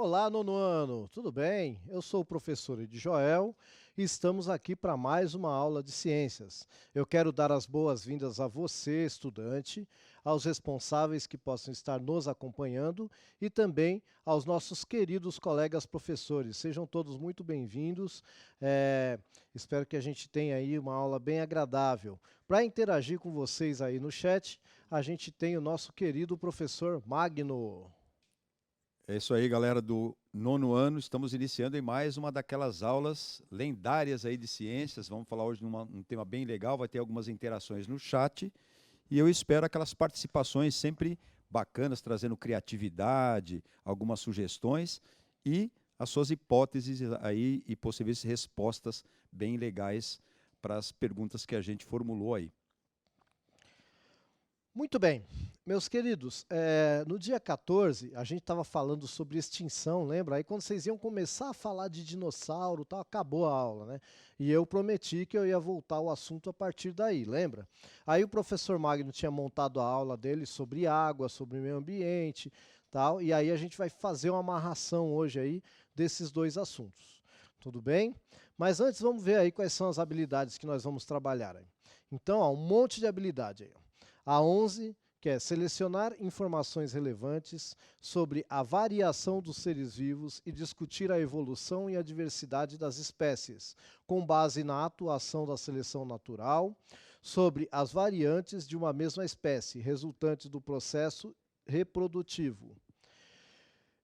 Olá, nono ano, tudo bem? Eu sou o professor Edjoel e estamos aqui para mais uma aula de ciências. Eu quero dar as boas-vindas a você, estudante, aos responsáveis que possam estar nos acompanhando e também aos nossos queridos colegas professores. Sejam todos muito bem-vindos. Espero que a gente tenha aí uma aula bem agradável. Para interagir com vocês aí no chat, a gente tem o nosso querido professor Magno. É isso aí, galera do nono ano. Estamos iniciando em mais uma daquelas aulas lendárias aí de ciências. Vamos falar hoje de um tema bem legal, vai ter algumas interações no chat. E eu espero aquelas participações sempre bacanas, trazendo criatividade, algumas sugestões e as suas hipóteses aí e possíveis respostas bem legais para as perguntas que a gente formulou aí. Muito bem, meus queridos, no dia 14 a gente estava falando sobre extinção, lembra? Aí quando vocês iam começar a falar de dinossauro, tal, acabou a aula, né? E eu prometi que eu ia voltar ao assunto a partir daí, lembra? Aí o professor Magno tinha montado a aula dele sobre água, sobre meio ambiente, tal, e aí a gente vai fazer uma amarração hoje aí desses dois assuntos. Tudo bem? Mas antes vamos ver aí quais são as habilidades que nós vamos trabalhar aí. Então, ó, um monte de habilidade aí, ó. A 11, que é selecionar informações relevantes sobre a variação dos seres vivos e discutir a evolução e a diversidade das espécies, com base na atuação da seleção natural, sobre as variantes de uma mesma espécie, resultantes do processo reprodutivo.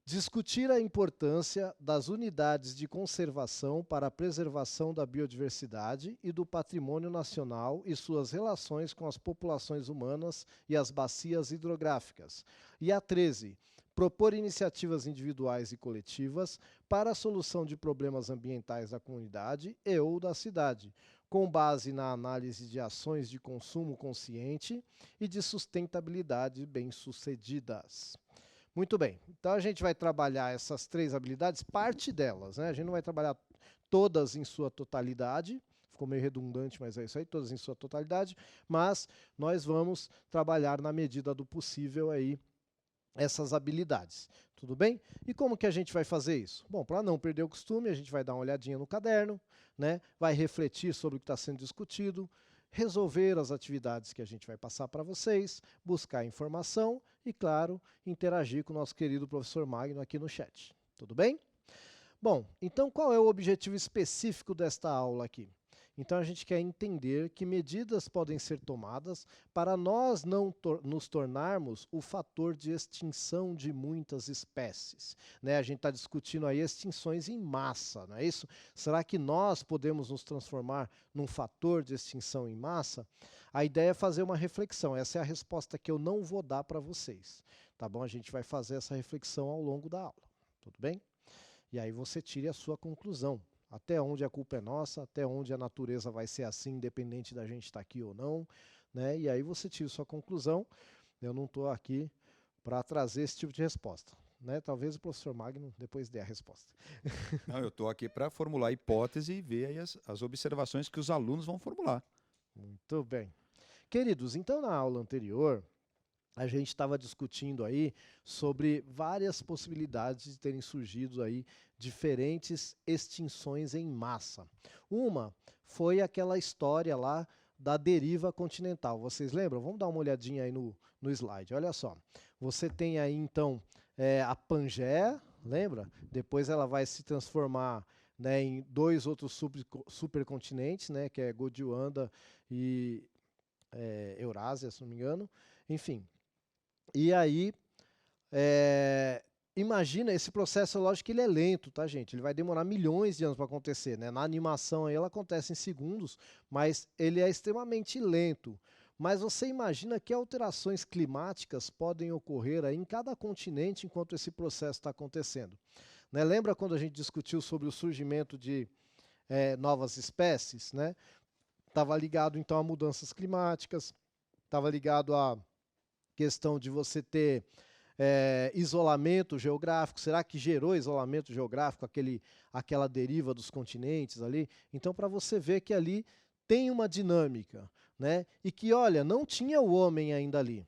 Discutir a importância das unidades de conservação para a preservação da biodiversidade e do patrimônio nacional e suas relações com as populações humanas e as bacias hidrográficas. E a 13, propor iniciativas individuais e coletivas para a solução de problemas ambientais da comunidade e ou da cidade, com base na análise de ações de consumo consciente e de sustentabilidade bem-sucedidas. Muito bem, então a gente vai trabalhar essas três habilidades, parte delas, né? A gente não vai trabalhar todas em sua totalidade, ficou meio redundante, mas é isso aí, todas em sua totalidade, mas nós vamos trabalhar na medida do possível aí essas habilidades, tudo bem? E como que a gente vai fazer isso? Bom, para não perder o costume, a gente vai dar uma olhadinha no caderno, né? Vai refletir sobre o que está sendo discutido, resolver as atividades que a gente vai passar para vocês, buscar informação e, claro, interagir com o nosso querido professor Magno aqui no chat. Tudo bem? Bom, então qual é o objetivo específico desta aula aqui? Então a gente quer entender que medidas podem ser tomadas para nós não nos tornarmos o fator de extinção de muitas espécies, né? A gente está discutindo aí extinções em massa, não é isso? Será que nós podemos nos transformar num fator de extinção em massa? A ideia é fazer uma reflexão, essa é a resposta que eu não vou dar para vocês, tá bom? A gente vai fazer essa reflexão ao longo da aula, tudo bem? E aí você tire a sua conclusão. Até onde a culpa é nossa, até onde a natureza vai ser assim, independente da gente estar aqui ou não, né? E aí você tira a sua conclusão. Eu não estou aqui para trazer esse tipo de resposta, né? Talvez o professor Magno depois dê a resposta. Não, eu estou aqui para formular hipótese e ver aí as observações que os alunos vão formular. Muito bem. Queridos, então na aula anterior, a gente estava discutindo aí sobre várias possibilidades de terem surgido aí diferentes extinções em massa. Uma foi aquela história lá da deriva continental. Vocês lembram? Vamos dar uma olhadinha aí no slide. Olha só. Você tem aí então a Pangeia, lembra? Depois ela vai se transformar, né, em dois outros supercontinentes, né, que é Gondwana e Eurásia, se não me engano. Enfim, e aí, imagina, esse processo, lógico que ele é lento, tá, gente? Ele vai demorar milhões de anos para acontecer, né? Na animação aí ela acontece em segundos, mas ele é extremamente lento. Mas você imagina que alterações climáticas podem ocorrer aí em cada continente enquanto esse processo está acontecendo. Né? Lembra quando a gente discutiu sobre o surgimento de novas espécies, né? Estava ligado então a mudanças climáticas, estava ligado a questão de você ter isolamento geográfico. Será que gerou isolamento geográfico, aquela deriva dos continentes ali? Então, para você ver que ali tem uma dinâmica, né? E que, olha, não tinha o homem ainda ali.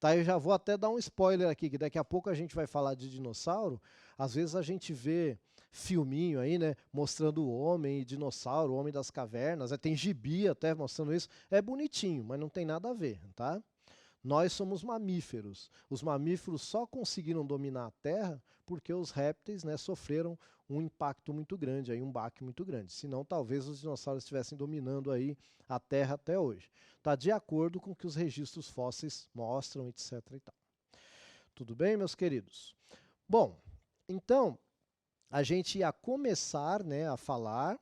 Tá, eu já vou até dar um spoiler aqui, que daqui a pouco a gente vai falar de dinossauro. Às vezes a gente vê filminho aí, né, mostrando o homem e dinossauro, o homem das cavernas, tem gibi até mostrando isso. É bonitinho, mas não tem nada a ver, tá? Nós somos mamíferos. Os mamíferos só conseguiram dominar a Terra porque os répteis, né, sofreram um impacto muito grande, aí, um baque muito grande. Senão, talvez os dinossauros estivessem dominando aí a Terra até hoje. Está de acordo com o que os registros fósseis mostram, etc. e tal. Tudo bem, meus queridos? Bom, então, a gente ia começar, né, a falar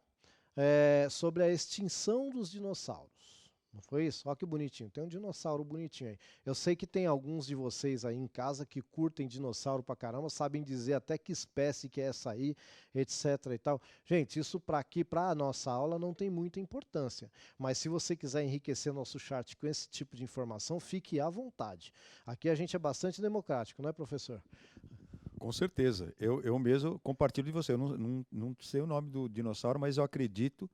sobre a extinção dos dinossauros. Não foi isso? Olha que bonitinho. Tem um dinossauro bonitinho aí. Eu sei que tem alguns de vocês aí em casa que curtem dinossauro pra caramba, sabem dizer até que espécie que é essa aí, etc e tal. Gente, isso para aqui, para a nossa aula, não tem muita importância. Mas se você quiser enriquecer nosso chat com esse tipo de informação, fique à vontade. Aqui a gente é bastante democrático, não é, professor? Com certeza. Eu mesmo compartilho de você. Eu não sei o nome do dinossauro, mas eu acredito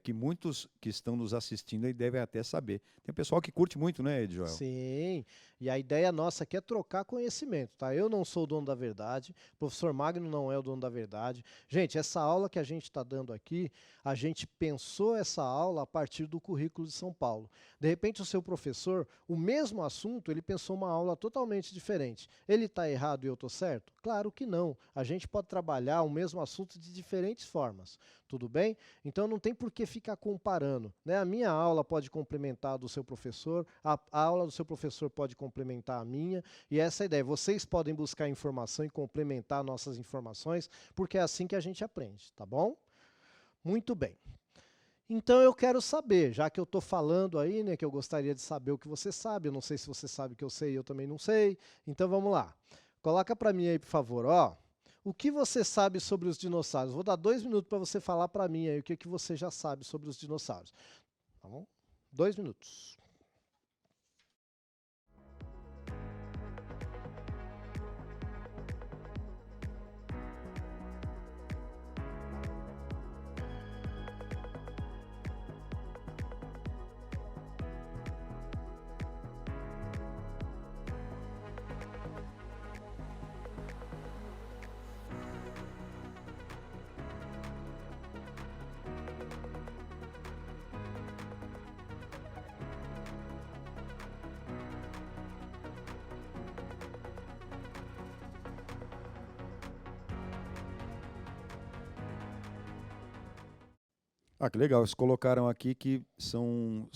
que muitos que estão nos assistindo aí devem até saber. Tem pessoal que curte muito, né, Edjoel? Sim, e a ideia nossa aqui é trocar conhecimento, tá? Eu não sou o dono da verdade, o professor Magno não é o dono da verdade. Gente, essa aula que a gente está dando aqui, a gente pensou essa aula a partir do currículo de São Paulo. De repente, o seu professor, o mesmo assunto, ele pensou uma aula totalmente diferente. Ele está errado e eu estou certo? Claro que não. A gente pode trabalhar o mesmo assunto de diferentes formas. Tudo bem? Então não tem por que ficar comparando, né? A minha aula pode complementar a do seu professor, a aula do seu professor pode complementar a minha, e essa é a ideia. Vocês podem buscar informação e complementar nossas informações, porque é assim que a gente aprende, tá bom? Muito bem. Então eu quero saber, já que eu estou falando aí, né, que eu gostaria de saber o que você sabe, eu não sei se você sabe o que eu sei, eu também não sei, então vamos lá. Coloca para mim aí, por favor, ó. O que você sabe sobre os dinossauros? Vou dar 2 minutos para você falar para mim aí o que você já sabe sobre os dinossauros. Tá bom? 2 minutos. Ah, que legal. Eles colocaram aqui que são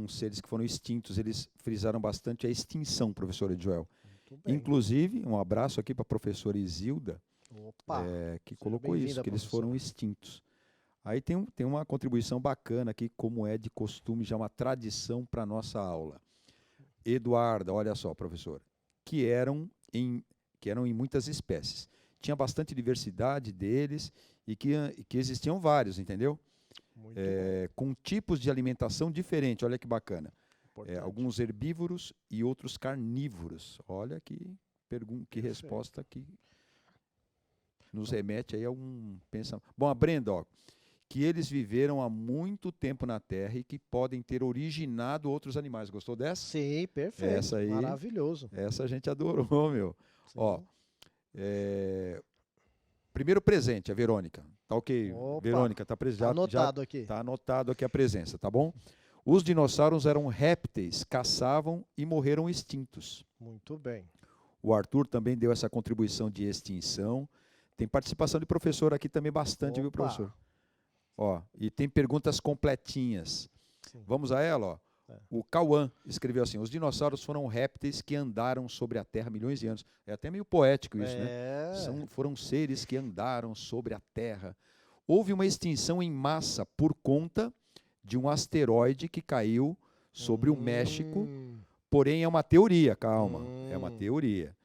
seres que foram extintos. Eles frisaram bastante a extinção, professor Edjoel. Muito bem. Inclusive, um abraço aqui para a professora Isilda, Opa, que seja colocou isso, bem-vinda, que eles foram professora. extintos. Aí tem uma contribuição bacana aqui, como é de costume, já uma tradição para a nossa aula. Eduarda, olha só, professor, que eram em muitas espécies. Tinha bastante diversidade deles e que existiam vários, entendeu? Muito bom, Com tipos de alimentação diferentes, olha que bacana. importante. Alguns herbívoros e outros carnívoros. Olha que Perfeito. resposta que nos Então, remete aí a um pensamento. Bom, a Brenda, ó, que eles viveram há muito tempo na Terra e que podem ter originado outros animais. Gostou dessa? sim, perfeito. Essa aí, Maravilhoso. essa a gente adorou, meu. Ó, Sim. primeiro presente, a Verônica. Tá ok, Opa, Verônica, tá tá já anotado aqui. tá anotado aqui a presença, tá bom? Os dinossauros eram répteis, caçavam e morreram extintos. Muito bem. O Arthur também deu essa contribuição de extinção. Tem participação de professor aqui também bastante, viu, Opa, professor? Ó, e tem perguntas completinhas. sim. Vamos a ela, ó. É. O Cauã escreveu assim: os dinossauros foram répteis que andaram sobre a Terra há milhões de anos. É até meio poético isso, né? Foram seres que andaram sobre a Terra. Houve uma extinção em massa por conta de um asteroide que caiu sobre o México. Porém, é uma teoria, calma, é uma teoria.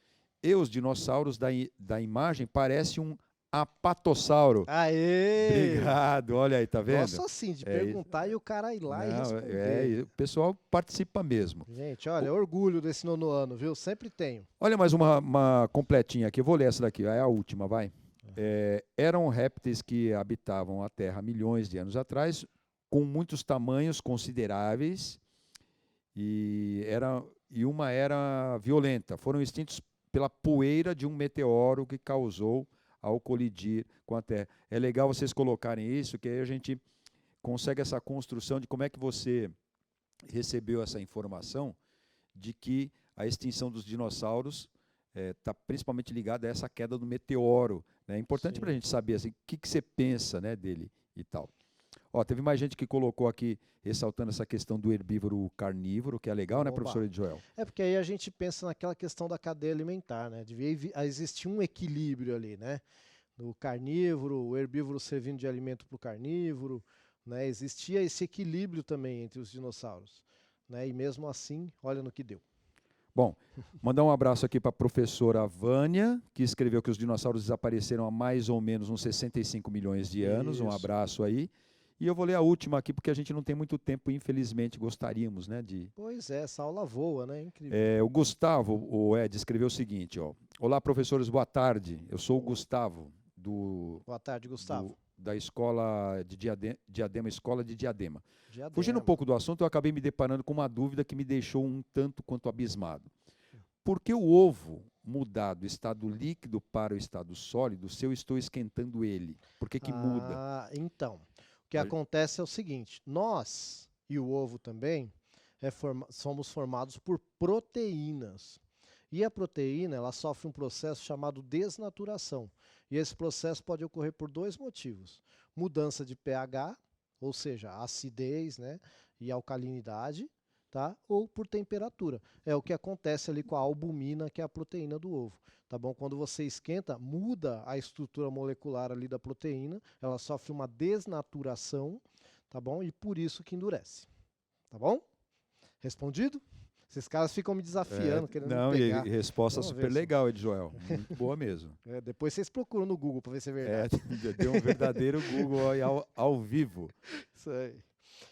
E os dinossauros da imagem parecem um apatossauro. Aê! Obrigado, olha aí, tá vendo? Gosto assim de perguntar e o cara ir lá e Não, responder. o pessoal participa mesmo. Gente, olha, orgulho desse 9º ano, viu? Sempre tenho. Olha mais uma completinha aqui, eu vou ler essa daqui, é a última, vai. Eram répteis que habitavam a Terra há milhões de anos atrás, com muitos tamanhos consideráveis, e e uma era violenta. Foram extintos pela poeira de um meteoro que causou ao colidir com a Terra. É legal vocês colocarem isso, que aí a gente consegue essa construção de como é que você recebeu essa informação de que a extinção dos dinossauros está principalmente ligada a essa queda do meteoro. Né? É importante para a gente saber assim, o que você pensa, né, dele e tal. Ó, teve mais gente que colocou aqui, ressaltando essa questão do herbívoro carnívoro, que é legal, né, Oba. professor Edjoel? É porque aí a gente pensa naquela questão da cadeia alimentar, né? Devia existir um equilíbrio ali, né? O carnívoro, o herbívoro servindo de alimento para o carnívoro, né? Existia esse equilíbrio também entre os dinossauros, né? E mesmo assim, olha no que deu. Bom, mandar um abraço aqui para a professora Vânia, que escreveu que os dinossauros desapareceram há mais ou menos uns 65 milhões de anos. Um Isso. abraço aí. E eu vou ler a última aqui, porque a gente não tem muito tempo, infelizmente, gostaríamos, né, de... Pois é, essa aula voa, né? Incrível. O Gustavo, o Ed, escreveu o seguinte, ó. Olá, professores, boa tarde. Eu sou o Gustavo, Boa tarde, Gustavo. da escola de Diadema, Escola de Diadema. Diadema. Fugindo um pouco do assunto, eu acabei me deparando com uma dúvida que me deixou um tanto quanto abismado. Por que o ovo mudar do estado líquido para o estado sólido se eu estou esquentando ele? Por que muda? Então, o que acontece é o seguinte, nós e o ovo também somos formados por proteínas. E a proteína, ela sofre um processo chamado desnaturação. E esse processo pode ocorrer por dois motivos. Mudança de pH, ou seja, acidez, né, e alcalinidade, tá? Ou por temperatura. É o que acontece ali com a albumina, que é a proteína do ovo. Tá bom? Quando você esquenta, muda a estrutura molecular ali da proteína, ela sofre uma desnaturação, tá bom? E por isso que endurece. Tá bom? Respondido? Esses caras ficam me desafiando, querendo me pegar. Não, e resposta Vamos super ver legal, Edjoel. Muito boa mesmo. Depois vocês procuram no Google para ver se é verdade. Deu um verdadeiro Google aí ao vivo. Isso aí.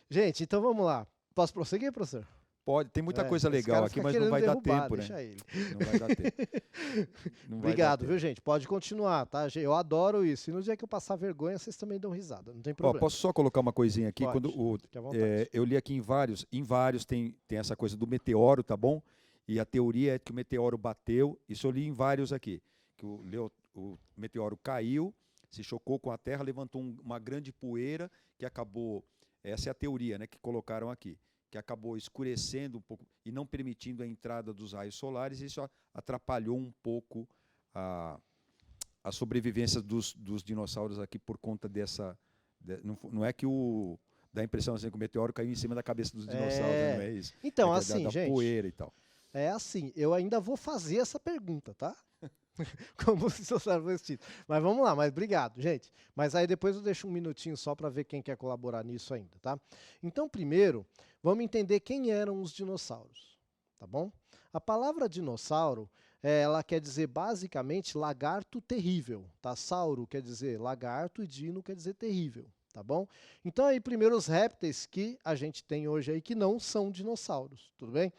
Gente, então vamos lá. Posso prosseguir, professor? Pode, tem muita coisa legal aqui, mas não vai dar tempo, né? Ele. Não vai dar tempo. Obrigado, viu, gente? Pode continuar, tá? Eu adoro isso. E no dia que eu passar vergonha, vocês também dão risada. Não tem problema. Posso só colocar uma coisinha aqui? Pode, Eu li aqui em vários tem essa coisa do meteoro, tá bom? E a teoria é que o meteoro bateu, isso eu li em vários aqui, que o meteoro caiu, se chocou com a Terra, levantou uma grande poeira que acabou, essa é a teoria, né, que colocaram aqui, que acabou escurecendo um pouco e não permitindo a entrada dos raios solares, e isso atrapalhou um pouco a sobrevivência dos dinossauros aqui por conta dessa... Não é que dá a impressão assim, que o meteoro caiu em cima da cabeça dos dinossauros, não é isso? Então, da gente, poeira e tal. É assim, eu ainda vou fazer essa pergunta, tá? Como os dinossauros foram extintos. Mas vamos lá, mas obrigado, gente. Mas aí depois eu deixo um minutinho só para ver quem quer colaborar nisso ainda, tá? Então, primeiro, vamos entender quem eram os dinossauros, tá bom? A palavra dinossauro, ela quer dizer basicamente lagarto terrível, tá? Sauro quer dizer lagarto e dino quer dizer terrível, tá bom? Então aí primeiro os répteis que a gente tem hoje aí que não são dinossauros, tudo bem?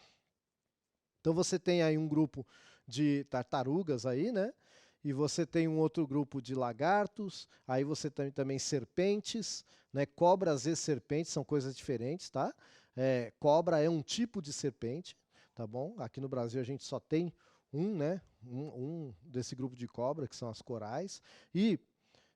Então você tem aí um grupo de tartarugas aí, né? E você tem um outro grupo de lagartos, aí você tem também serpentes, né? Cobras e serpentes são coisas diferentes, tá? Cobra é um tipo de serpente, tá bom? Aqui no Brasil a gente só tem né? Um desse grupo de cobra, que são as corais, e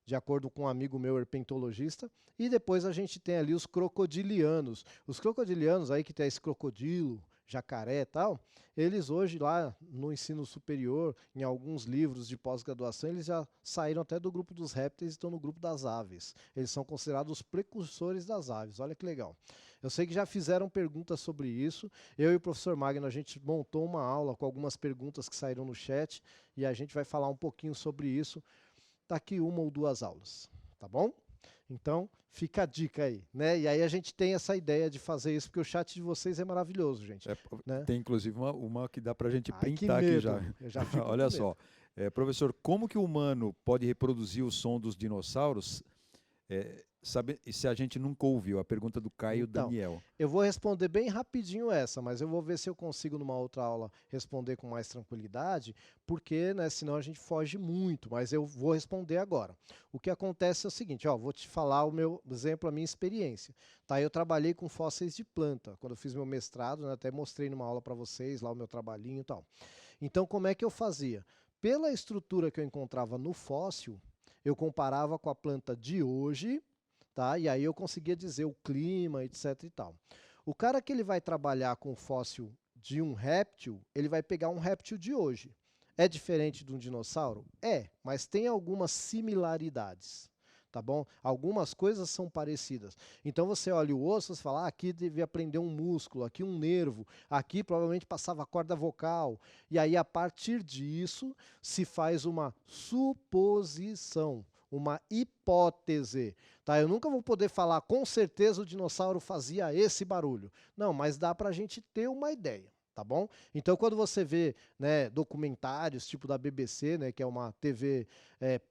de acordo com um amigo meu herpetologista, e depois a gente tem ali os crocodilianos. Os crocodilianos aí que tem esse crocodilo, jacaré e tal, eles hoje lá no ensino superior, em alguns livros de pós-graduação, eles já saíram até do grupo dos répteis e estão no grupo das aves. Eles são considerados os precursores das aves, olha que legal. Eu sei que já fizeram perguntas sobre isso, eu e o professor Magno, a gente montou uma aula com algumas perguntas que saíram no chat, e a gente vai falar um pouquinho sobre isso, tá aqui uma ou duas aulas, tá bom? Então, fica a dica aí, né? E aí a gente tem essa ideia de fazer isso, porque o chat de vocês é maravilhoso, gente. Né? Tem inclusive uma que dá pra gente Ai, printar aqui já. Eu já fico Olha só, professor, como que o humano pode reproduzir o som dos dinossauros sabe, e se a gente nunca ouviu a pergunta do Caio Então, Daniel. eu vou responder bem rapidinho essa, mas eu vou ver se eu consigo numa outra aula responder com mais tranquilidade, porque, né, senão a gente foge muito, mas eu vou responder agora. O que acontece é o seguinte, ó, vou te falar o meu exemplo, a minha experiência. Tá, eu trabalhei com fósseis de planta, quando eu fiz meu mestrado, né, até mostrei numa aula para vocês lá o meu trabalhinho e tal. Então, como é que eu fazia? Pela estrutura que eu encontrava no fóssil, eu comparava com a planta de hoje, tá? E aí eu conseguia dizer o clima, etc e tal. O cara que ele vai trabalhar com fóssil de um réptil, ele vai pegar um réptil de hoje. É diferente de um dinossauro? É, mas tem algumas similaridades. Tá bom? Algumas coisas são parecidas. Então você olha o osso, você fala, aqui devia prender um músculo, aqui um nervo, aqui provavelmente passava a corda vocal. E aí, a partir disso, se faz uma suposição, uma hipótese. Tá? Eu nunca vou poder falar com certeza o dinossauro fazia esse barulho. Não, mas dá para a gente ter uma ideia. Tá bom? Então, quando você vê, né, documentários tipo da BBC, né, que é uma TV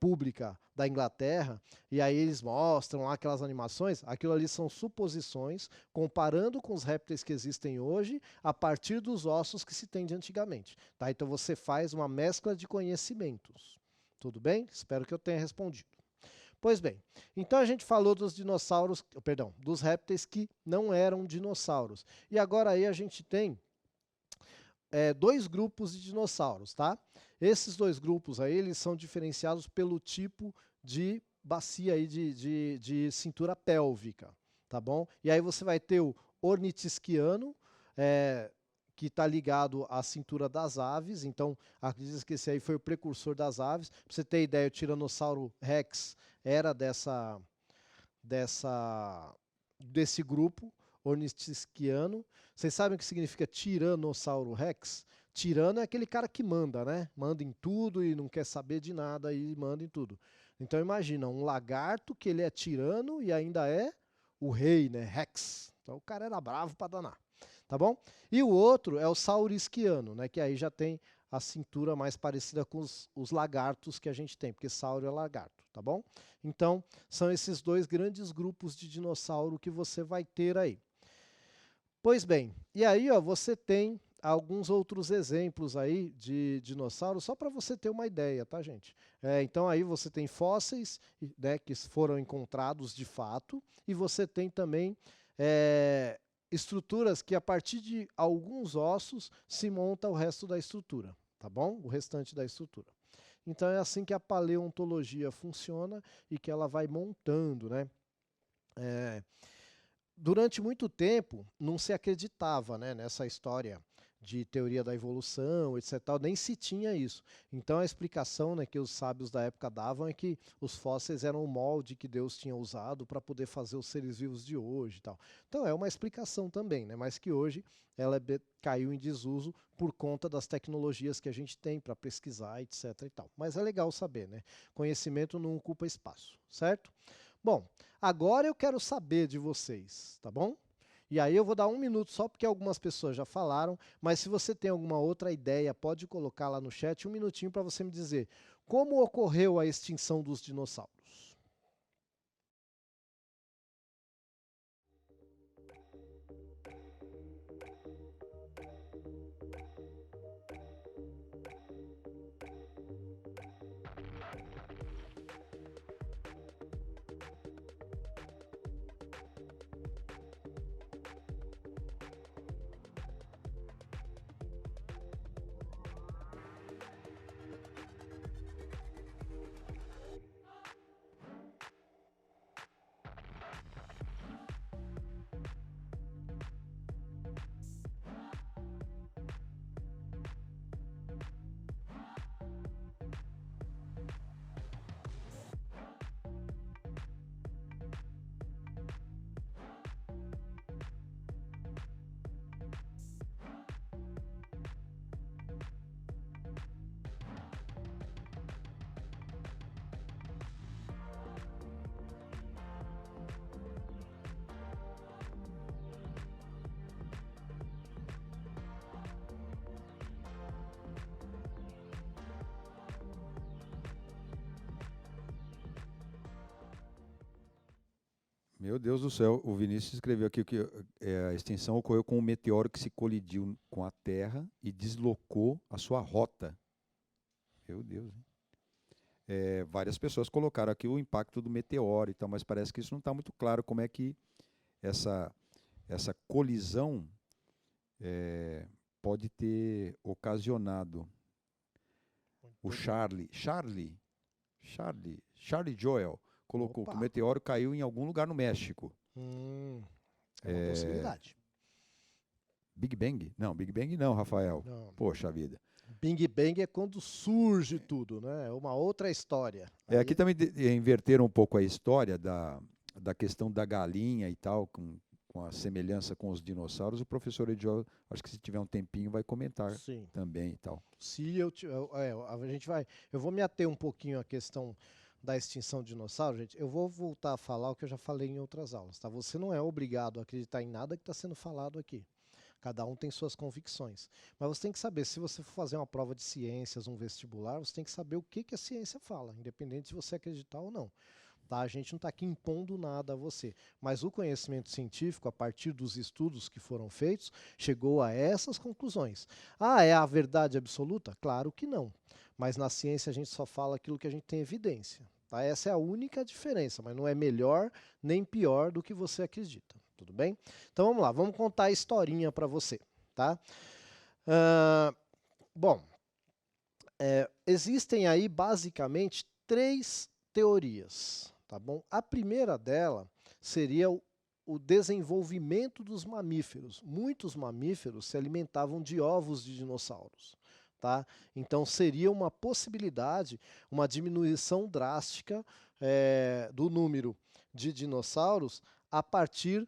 pública da Inglaterra, e aí eles mostram lá aquelas animações, aquilo ali são suposições, comparando com os répteis que existem hoje, a partir dos ossos que se tem de antigamente. Tá? Então, você faz uma mescla de conhecimentos. Tudo bem? Espero que eu tenha respondido. Pois bem, então a gente falou dos dinossauros, perdão, dos répteis que não eram dinossauros. E agora aí a gente tem dois grupos de dinossauros, tá? Esses dois grupos aí, eles são diferenciados pelo tipo de bacia aí de cintura pélvica, tá bom? E aí você vai ter o ornitisquiano, que está ligado à cintura das aves, então acredita que esse aí foi o precursor das aves. Para você ter ideia, o Tiranossauro Rex era desse grupo ornitisquiano. Vocês sabem o que significa Tiranossauro Rex? Tirano é aquele cara que manda, né? Manda em tudo e não quer saber de nada e manda em tudo. Então imagina, um lagarto que ele é tirano e ainda é o rei, né? Rex. Então o cara era bravo para danar, tá bom? E o outro é o saurisquiano, né? Que aí já tem a cintura mais parecida com os lagartos que a gente tem, porque sauro é lagarto, tá bom? Então, são esses dois grandes grupos de dinossauro que você vai ter aí. Pois bem, e aí ó, você tem alguns outros exemplos aí de dinossauros, só para você ter uma ideia, tá, gente? Então aí você tem fósseis, né, que foram encontrados de fato, e você tem também estruturas que a partir de alguns ossos se monta o resto da estrutura, tá bom? O restante da estrutura. Então é assim que a paleontologia funciona e que ela vai montando, né? Durante muito tempo não se acreditava, né, nessa história de teoria da evolução, etc. Nem se tinha isso. Então a explicação, né, que os sábios da época davam é que os fósseis eram o molde que Deus tinha usado para poder fazer os seres vivos de hoje, e tal. Então é uma explicação também, né, mas que hoje ela caiu em desuso por conta das tecnologias que a gente tem para pesquisar, etc. e tal. Mas é legal saber, né? Conhecimento não ocupa espaço, certo? Bom, agora eu quero saber de vocês, tá bom? E aí eu vou dar um minuto só porque algumas pessoas já falaram, mas se você tem alguma outra ideia, pode colocar lá no chat um minutinho para você me dizer como ocorreu a extinção dos dinossauros. Meu Deus do céu, o Vinícius escreveu aqui que a extinção ocorreu com um meteoro que se colidiu com a Terra e deslocou a sua rota. Meu Deus. Hein? Várias pessoas colocaram aqui o impacto do meteoro e tal, mas parece que isso não está muito claro como é que essa, essa colisão pode ter ocasionado. O Charlie Joel colocou que o Opa, meteoro caiu em algum lugar no México. é uma possibilidade. Big Bang? Não, Big Bang não, Rafael. Não. Poxa vida. Big Bang é quando surge tudo, né? É uma outra história. Aqui também inverteram um pouco a história da questão da galinha e tal, com a semelhança com os dinossauros. O professor Ediol, acho que se tiver um tempinho, vai comentar Sim. também e tal. Se eu, a gente vai, eu vou me ater um pouquinho à questão da extinção de dinossauro, gente. Eu vou voltar a falar o que eu já falei em outras aulas, tá? Você não é obrigado a acreditar em nada que está sendo falado aqui. Cada um tem suas convicções. Mas você tem que saber, se você for fazer uma prova de ciências, um vestibular, você tem que saber o que a ciência fala, independente de você acreditar ou não. Tá? A gente não está aqui impondo nada a você. Mas o conhecimento científico, a partir dos estudos que foram feitos, chegou a essas conclusões. Ah, é a verdade absoluta? Claro que não. Mas na ciência a gente só fala aquilo que a gente tem evidência. Tá? Essa é a única diferença, mas não é melhor nem pior do que você acredita. Tudo bem? Então vamos lá, vamos contar a historinha para você. Tá? Bom, existem aí basicamente 3 teorias. Tá bom? A primeira dela seria o desenvolvimento dos mamíferos. Muitos mamíferos se alimentavam de ovos de dinossauros. Tá? Então seria uma possibilidade, uma diminuição drástica do número de dinossauros a partir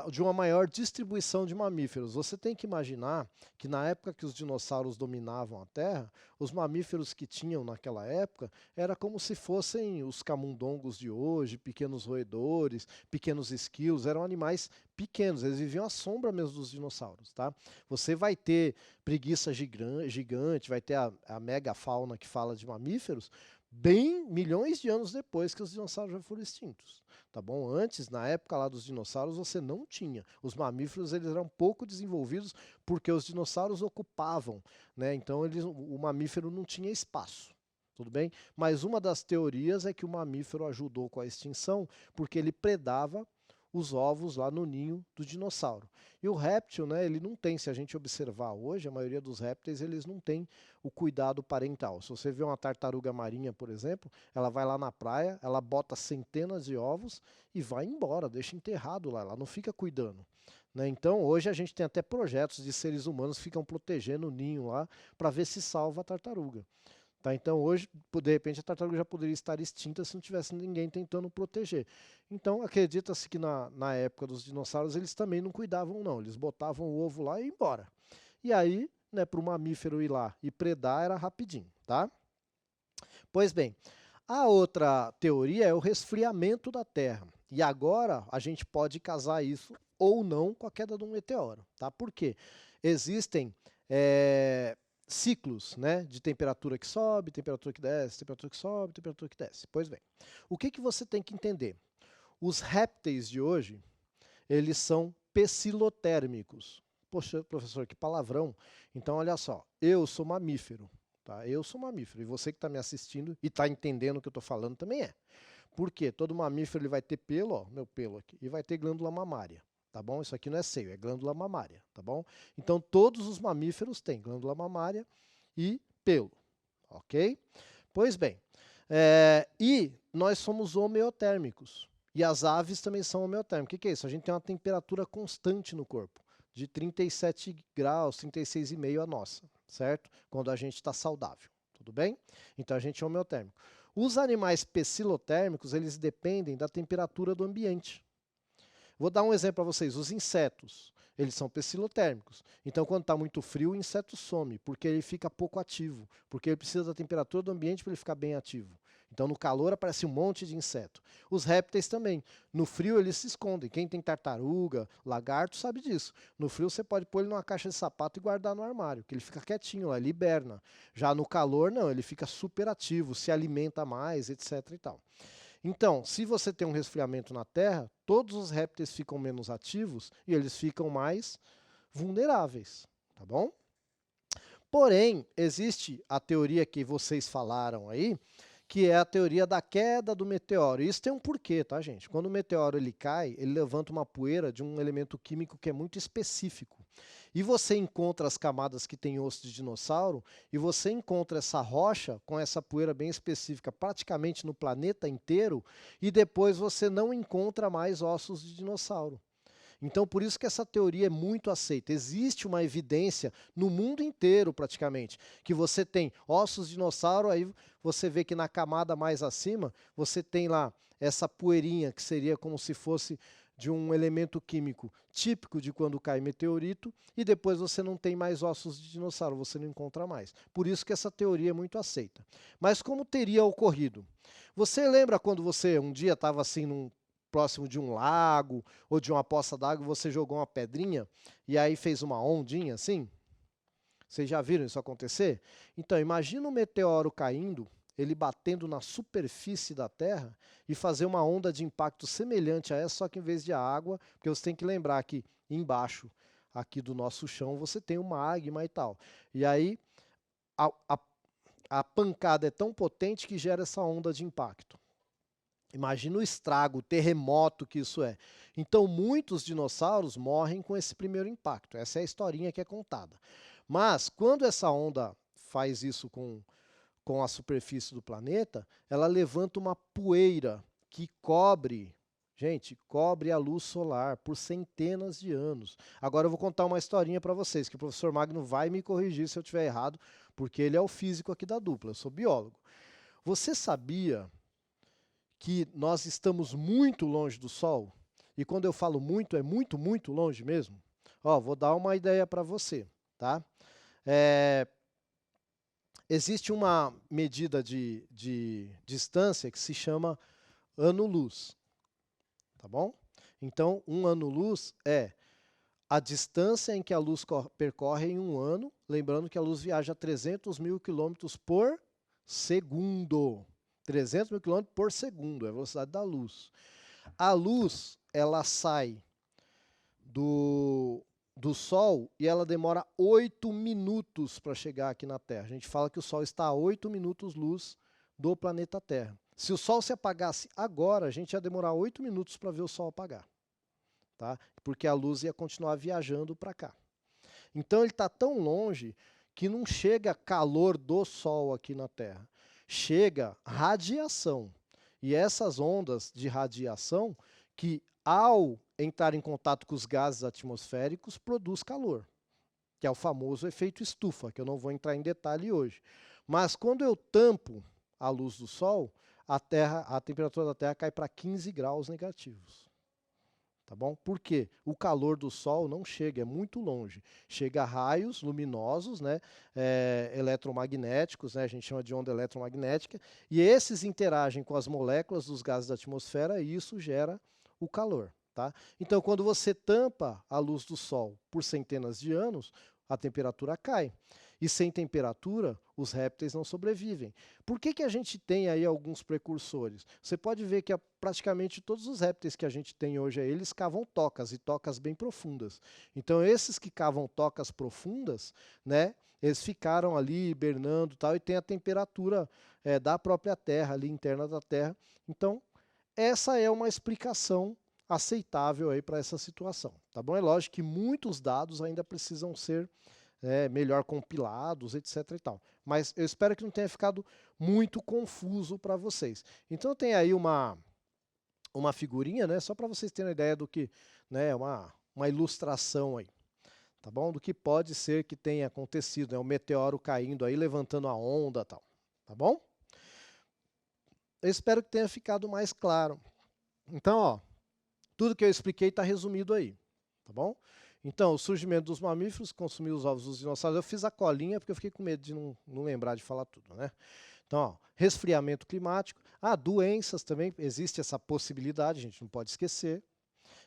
de uma maior distribuição de mamíferos. Você tem que imaginar que na época que os dinossauros dominavam a Terra, os mamíferos que tinham naquela época era como se fossem os camundongos de hoje, pequenos roedores, pequenos esquilos, eram animais pequenos, eles viviam à sombra mesmo dos dinossauros. Tá? Você vai ter preguiça gigante, vai ter a megafauna que fala de mamíferos, bem milhões de anos depois que os dinossauros já foram extintos. Tá bom? Antes, na época lá dos dinossauros, você não tinha. Os mamíferos eles eram pouco desenvolvidos porque os dinossauros ocupavam, né? Então o mamífero não tinha espaço. Tudo bem? Mas uma das teorias é que o mamífero ajudou com a extinção porque ele predava os ovos lá no ninho do dinossauro. E o réptil, né, ele não tem, se a gente observar hoje, a maioria dos répteis, eles não tem o cuidado parental. Se você vê uma tartaruga marinha, por exemplo, ela vai lá na praia, ela bota centenas de ovos e vai embora, deixa enterrado lá, ela não fica cuidando. Né? Então, hoje a gente tem até projetos de seres humanos que ficam protegendo o ninho lá para ver se salva a tartaruga. Tá? Então, hoje, de repente, a tartaruga já poderia estar extinta se não tivesse ninguém tentando proteger. Então, acredita-se que na época dos dinossauros eles também não cuidavam, não. Eles botavam o ovo lá e iam embora. E aí, né, para o mamífero ir lá e predar era rapidinho. Tá? Pois bem, a outra teoria é o resfriamento da Terra. E agora a gente pode casar isso ou não com a queda de um meteoro. Tá? Por quê? Existem ciclos, né, de temperatura que sobe, temperatura que desce, temperatura que sobe, temperatura que desce. Pois bem, o que você tem que entender? Os répteis de hoje, eles são pecilotérmicos. Poxa, professor, que palavrão. Então, olha só, eu sou mamífero, tá? Eu sou mamífero, e você que está me assistindo e está entendendo o que eu estou falando também é. Por quê? Todo mamífero ele vai ter pelo, ó, meu pelo aqui, e vai ter glândula mamária. Tá bom? Isso aqui não é seio, é glândula mamária, tá bom? Então, todos os mamíferos têm glândula mamária e pelo, ok? Pois bem, e nós somos homeotérmicos, e as aves também são homeotérmicas. O que é isso? A gente tem uma temperatura constante no corpo, de 37 graus, 36,5 a nossa, certo? Quando a gente está saudável, tudo bem? Então, a gente é homeotérmico. Os animais pecilotérmicos, eles dependem da temperatura do ambiente. Vou dar um exemplo para vocês. Os insetos, eles são pecilotérmicos. Então, quando está muito frio, o inseto some, porque ele fica pouco ativo, porque ele precisa da temperatura do ambiente para ele ficar bem ativo. Então, no calor aparece um monte de inseto. Os répteis também. No frio, eles se escondem. Quem tem tartaruga, lagarto, sabe disso. No frio, você pode pôr ele numa caixa de sapato e guardar no armário, que ele fica quietinho lá, ele hiberna. Já no calor, não, ele fica super ativo, se alimenta mais, etc. e tal. Então, se você tem um resfriamento na Terra, todos os répteis ficam menos ativos e eles ficam mais vulneráveis, tá bom? Porém, existe a teoria que vocês falaram aí, que é a teoria da queda do meteoro. Isso tem um porquê, tá, gente? Quando o meteoro ele cai, ele levanta uma poeira de um elemento químico que é muito específico. E você encontra as camadas que tem osso de dinossauro, e você encontra essa rocha com essa poeira bem específica praticamente no planeta inteiro, e depois você não encontra mais ossos de dinossauro. Então, por isso que essa teoria é muito aceita. Existe uma evidência no mundo inteiro, praticamente, que você tem ossos de dinossauro, aí você vê que na camada mais acima, você tem lá essa poeirinha, que seria como se fosse de um elemento químico típico de quando cai meteorito, e depois você não tem mais ossos de dinossauro, você não encontra mais. Por isso que essa teoria é muito aceita. Mas como teria ocorrido? Você lembra quando você um dia estava assim próximo de um lago ou de uma poça d'água, você jogou uma pedrinha e aí fez uma ondinha assim? Vocês já viram isso acontecer? Então, imagina um meteoro caindo, ele batendo na superfície da Terra e fazer uma onda de impacto semelhante a essa, só que em vez de água, porque você tem que lembrar que embaixo aqui do nosso chão você tem uma magma e tal. E aí a, a, a pancada é tão potente que gera essa onda de impacto. Imagina o estrago, o terremoto que isso é. Então, muitos dinossauros morrem com esse primeiro impacto. Essa é a historinha que é contada. Mas, quando essa onda faz isso com a superfície do planeta, ela levanta uma poeira que cobre, gente, cobre a luz solar por centenas de anos. Agora eu vou contar uma historinha para vocês, que o professor Magno vai me corrigir se eu estiver errado, porque ele é o físico aqui da dupla, eu sou biólogo. Você sabia que nós estamos muito longe do Sol? E quando eu falo muito, é muito, muito longe mesmo? Ó, vou dar uma ideia para você, tá? Existe uma medida de distância que se chama ano-luz, tá bom? Então, um ano-luz é a distância em que a luz percorre em um ano, lembrando que a luz viaja a 300 mil quilômetros por segundo. 300 mil quilômetros por segundo, é a velocidade da luz. A luz, ela sai do Sol e ela demora 8 minutos para chegar aqui na Terra. A gente fala que o Sol está a 8 minutos-luz do planeta Terra. Se o Sol se apagasse agora, a gente ia demorar 8 minutos para ver o Sol apagar. Tá? Porque a luz ia continuar viajando para cá. Então ele está tão longe que não chega calor do Sol aqui na Terra. Chega radiação. E essas ondas de radiação que, ao entrar em contato com os gases atmosféricos, produz calor, que é o famoso efeito estufa, que eu não vou entrar em detalhe hoje. Mas quando eu tampo a luz do Sol, a temperatura da Terra cai para 15 graus negativos. Tá bom? Por quê? O calor do Sol não chega, é muito longe. Chega a raios luminosos, né, eletromagnéticos, né, a gente chama de onda eletromagnética, e esses interagem com as moléculas dos gases da atmosfera e isso gera o calor. Tá? Então, quando você tampa a luz do Sol por centenas de anos, a temperatura cai. E sem temperatura, os répteis não sobrevivem. Por que a gente tem aí alguns precursores? Você pode ver que praticamente todos os répteis que a gente tem hoje, eles cavam tocas, e tocas bem profundas. Então, esses que cavam tocas profundas, né, eles ficaram ali hibernando e tem a temperatura da própria Terra, ali interna da Terra. Então, essa é uma explicação aceitável aí para essa situação. Tá bom? É lógico que muitos dados ainda precisam ser melhor compilados, etc. e tal. Mas eu espero que não tenha ficado muito confuso para vocês. Então tem aí uma figurinha, né, só para vocês terem uma ideia do que, né, uma ilustração aí, tá bom? Do que pode ser que tenha acontecido, né, o meteoro caindo aí, levantando a onda e tal, tá bom? Eu espero que tenha ficado mais claro. Então, ó, tudo que eu expliquei está resumido aí, tá bom? Então, o surgimento dos mamíferos, consumir os ovos dos dinossauros. Eu fiz a colinha porque eu fiquei com medo de não lembrar de falar tudo, né? Então, ó, resfriamento climático. Doenças também, existe essa possibilidade, a gente não pode esquecer.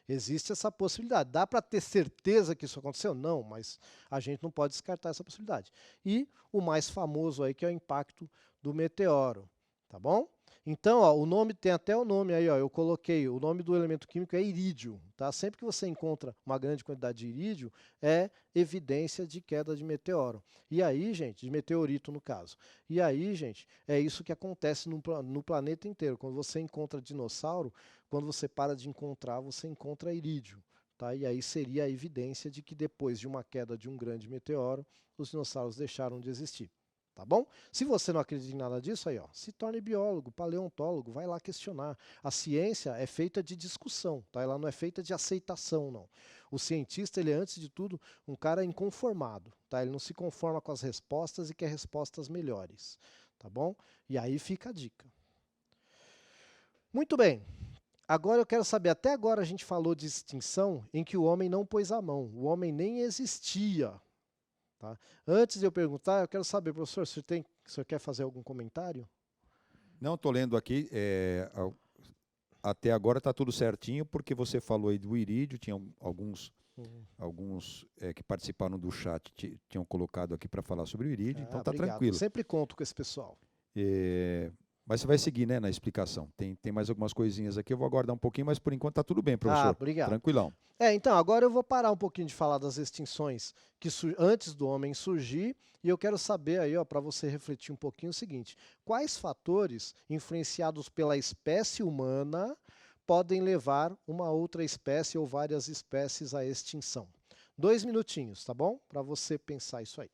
Existe essa possibilidade. Dá para ter certeza que isso aconteceu? Não, mas a gente não pode descartar essa possibilidade. E o mais famoso aí, que é o impacto do meteoro, tá bom? Então, ó, o nome tem até o nome aí, ó, eu coloquei, o nome do elemento químico é irídio, tá? Sempre que você encontra uma grande quantidade de irídio, é evidência de queda de meteoro. E aí, gente, de meteorito no caso. E aí, gente, é isso que acontece no planeta inteiro. Quando você encontra dinossauro, quando você para de encontrar, você encontra irídio, tá? E aí seria a evidência de que depois de uma queda de um grande meteoro, os dinossauros deixaram de existir. Tá bom? Se você não acredita em nada disso, aí, ó, se torne biólogo, paleontólogo, vai lá questionar. A ciência é feita de discussão, tá? Ela não é feita de aceitação, não. O cientista, ele é, antes de tudo, um cara inconformado, tá? Ele não se conforma com as respostas e quer respostas melhores, tá bom? E aí fica a dica. Muito bem. Agora eu quero saber, até agora a gente falou de extinção em que o homem não pôs a mão, o homem nem existia. Tá? Antes de eu perguntar, eu quero saber, professor, o senhor quer fazer algum comentário? Não, estou lendo aqui, até agora está tudo certinho, porque você falou aí do irídio, tinha alguns que participaram do chat tinham colocado aqui para falar sobre o irídio, então está Obrigado. Eu tranquilo. sempre conto com esse pessoal. Mas você vai seguir, né, na explicação. Tem mais algumas coisinhas aqui, eu vou aguardar um pouquinho, mas por enquanto está tudo bem, professor. Obrigado. Tranquilão. Então, agora eu vou parar um pouquinho de falar das extinções que antes do homem surgir, e eu quero saber aí, ó, para você refletir um pouquinho o seguinte: quais fatores influenciados pela espécie humana podem levar uma outra espécie ou várias espécies à extinção? 2 minutinhos, tá bom? Para você pensar isso aí.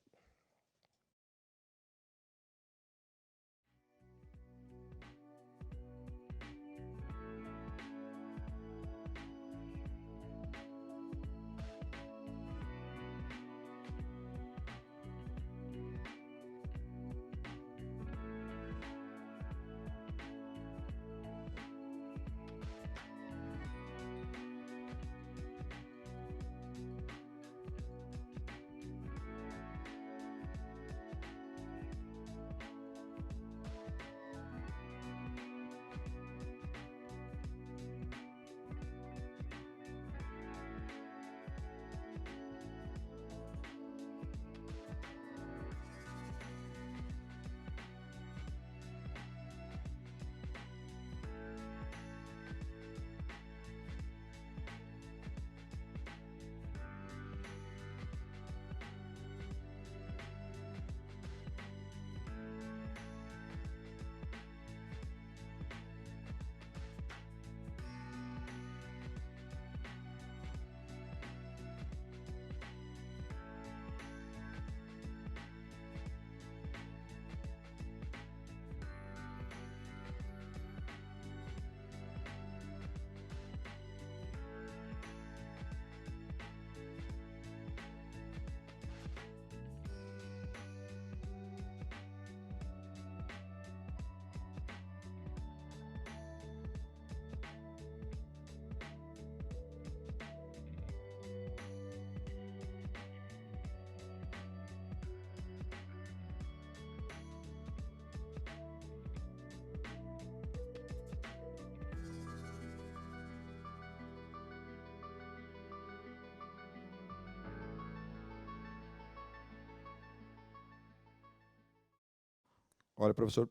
Olha, professor,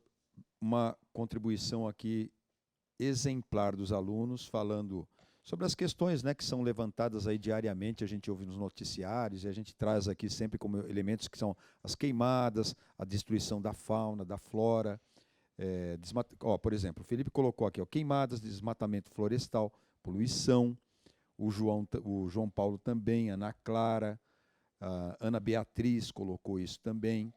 uma contribuição aqui exemplar dos alunos, falando sobre as questões, né, que são levantadas aí diariamente, a gente ouve nos noticiários e a gente traz aqui sempre como elementos que são as queimadas, a destruição da fauna, da flora. Por exemplo, o Felipe colocou aqui, ó, queimadas, desmatamento florestal, poluição. O João Paulo também, Ana Clara, a Ana Beatriz colocou isso também.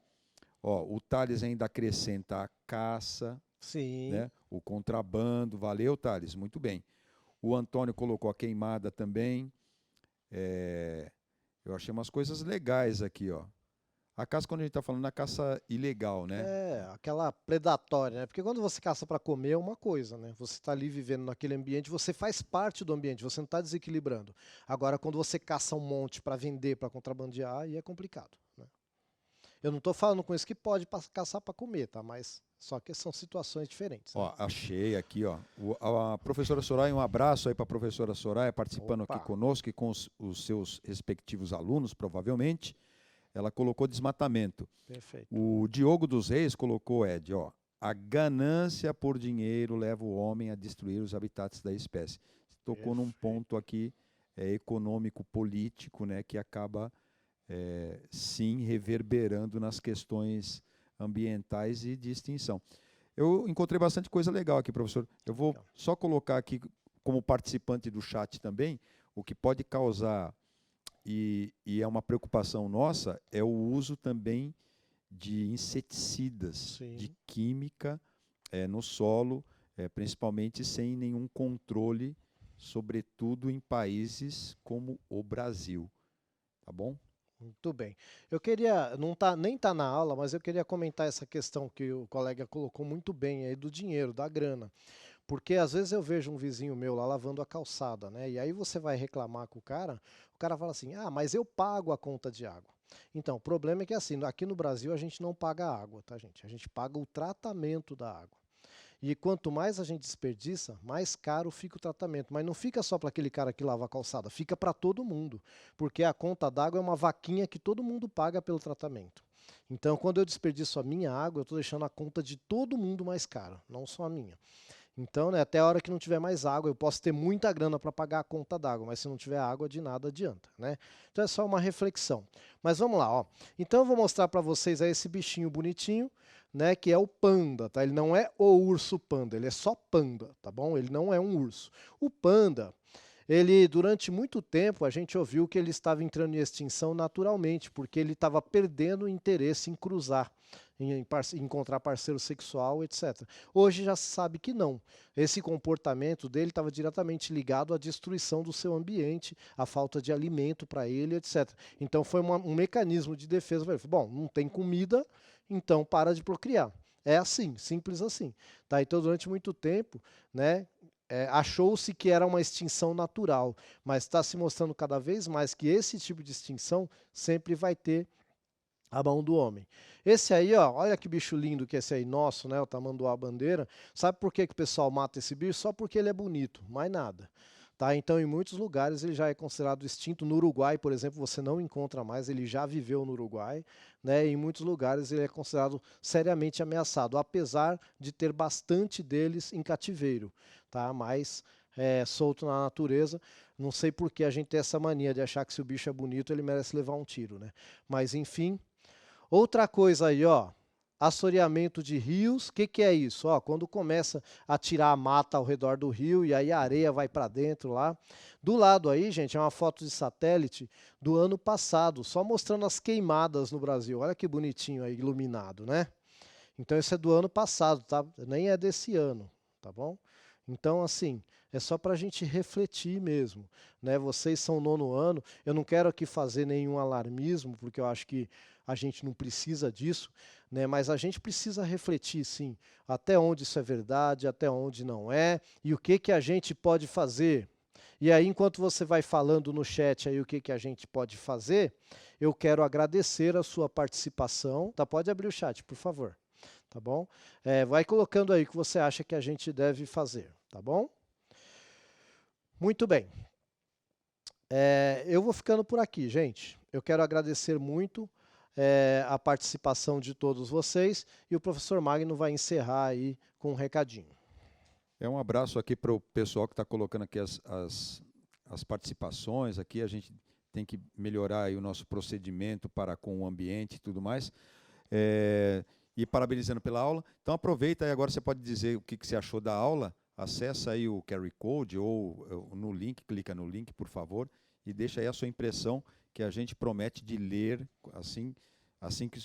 O Thales ainda acrescenta a caça, Sim. né? O contrabando. Valeu, Thales, muito bem. O Antônio colocou a queimada também. Eu achei umas coisas legais aqui, ó. A caça, quando a gente está falando, da caça ilegal, né? Aquela predatória, né? Porque quando você caça para comer é uma coisa, né? Você está ali vivendo naquele ambiente, você faz parte do ambiente, você não está desequilibrando. Agora, quando você caça um monte para vender, para contrabandear, aí é complicado, né? Eu não estou falando com isso que pode caçar para comer, tá? Mas só que são situações diferentes. Né? Achei aqui, ó. A professora Soraya, um abraço aí para a professora Soraya, participando aqui conosco e com os seus respectivos alunos, provavelmente. Ela colocou desmatamento. Perfeito. O Diogo dos Reis colocou, Ed, ó, a ganância por dinheiro leva o homem a destruir os habitats da espécie. Tocou num ponto aqui econômico-político, né, que acaba, sim, reverberando nas questões ambientais e de extinção. Eu encontrei bastante coisa legal aqui, professor. Eu vou só colocar aqui, como participante do chat também, o que pode causar, e é uma preocupação nossa, é o uso também de inseticidas, Sim. de química no solo, principalmente sem nenhum controle, sobretudo em países como o Brasil. Tá bom? Muito bem. Eu queria, nem tá na aula, mas eu queria comentar essa questão que o colega colocou muito bem aí do dinheiro, da grana. Porque às vezes eu vejo um vizinho meu lá lavando a calçada, né? E aí você vai reclamar com o cara fala assim: "Ah, mas eu pago a conta de água". Então, o problema é que assim, aqui no Brasil a gente não paga água, tá, gente? A gente paga o tratamento da água. E quanto mais a gente desperdiça, mais caro fica o tratamento. Mas não fica só para aquele cara que lava a calçada, fica para todo mundo. Porque a conta d'água é uma vaquinha que todo mundo paga pelo tratamento. Então, quando eu desperdiço a minha água, eu estou deixando a conta de todo mundo mais cara, não só a minha. Então, né, até a hora que não tiver mais água, eu posso ter muita grana para pagar a conta d'água, mas se não tiver água, de nada adianta, né? Então é só uma reflexão. Mas vamos lá, ó. Então eu vou mostrar para vocês aí esse bichinho bonitinho, né, que é o panda, tá? Ele não é o urso panda, ele é só panda, tá bom? Ele não é um urso. O panda, ele, durante muito tempo, a gente ouviu que ele estava entrando em extinção naturalmente, porque ele estava perdendo o interesse em cruzar, em encontrar parceiro sexual, etc. Hoje já se sabe que não. Esse comportamento dele estava diretamente ligado à destruição do seu ambiente, à falta de alimento para ele, etc. Então foi um mecanismo de defesa. Bom, não tem comida, então para de procriar. É assim, simples assim. Tá? Então, durante muito tempo, né, achou-se que era uma extinção natural, mas está se mostrando cada vez mais que esse tipo de extinção sempre vai ter a mão do homem. Esse aí, ó, olha que bicho lindo que é esse aí, nosso, né, o tamanduá-bandeira. Sabe por que o pessoal mata esse bicho? Só porque ele é bonito, mais nada. Tá? Então, em muitos lugares ele já é considerado extinto. No Uruguai, por exemplo, você não encontra mais, ele já viveu no Uruguai, né? E em muitos lugares ele é considerado seriamente ameaçado, apesar de ter bastante deles em cativeiro, tá? Mas solto na natureza. Não sei por que a gente tem essa mania de achar que se o bicho é bonito, ele merece levar um tiro, né? Mas enfim. Outra coisa aí, ó. Assoreamento de rios, o que é isso? Ó, quando começa a tirar a mata ao redor do rio e aí a areia vai para dentro lá. Do lado aí, gente, é uma foto de satélite do ano passado, só mostrando as queimadas no Brasil. Olha que bonitinho aí, iluminado, né? Então esse é do ano passado, tá? Nem é desse ano, tá bom? Então, assim, é só para a gente refletir mesmo, né? Vocês são 9º ano, eu não quero aqui fazer nenhum alarmismo, porque eu acho que a gente não precisa disso, né? Mas a gente precisa refletir, sim, até onde isso é verdade, até onde não é, e o que a gente pode fazer. E aí, enquanto você vai falando no chat aí o que a gente pode fazer, eu quero agradecer a sua participação. Tá? Pode abrir o chat, por favor. Tá bom? Vai colocando aí o que você acha que a gente deve fazer, tá bom? Muito bem. Eu vou ficando por aqui, gente. Eu quero agradecer muito a participação de todos vocês e o professor Magno vai encerrar aí com um recadinho. Um abraço aqui para o pessoal que está colocando aqui as participações. Aqui a gente tem que melhorar aí o nosso procedimento para com o ambiente e tudo mais. E parabenizando pela aula. Então aproveita e agora você pode dizer o que você achou da aula. Acessa aí o QR Code ou no link, clica no link, por favor, e deixa aí a sua impressão, que a gente promete de ler assim que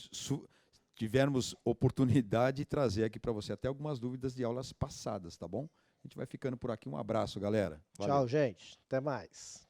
tivermos oportunidade de trazer aqui para você até algumas dúvidas de aulas passadas, tá bom? A gente vai ficando por aqui. Um abraço, galera. Valeu. Tchau, gente. Até mais.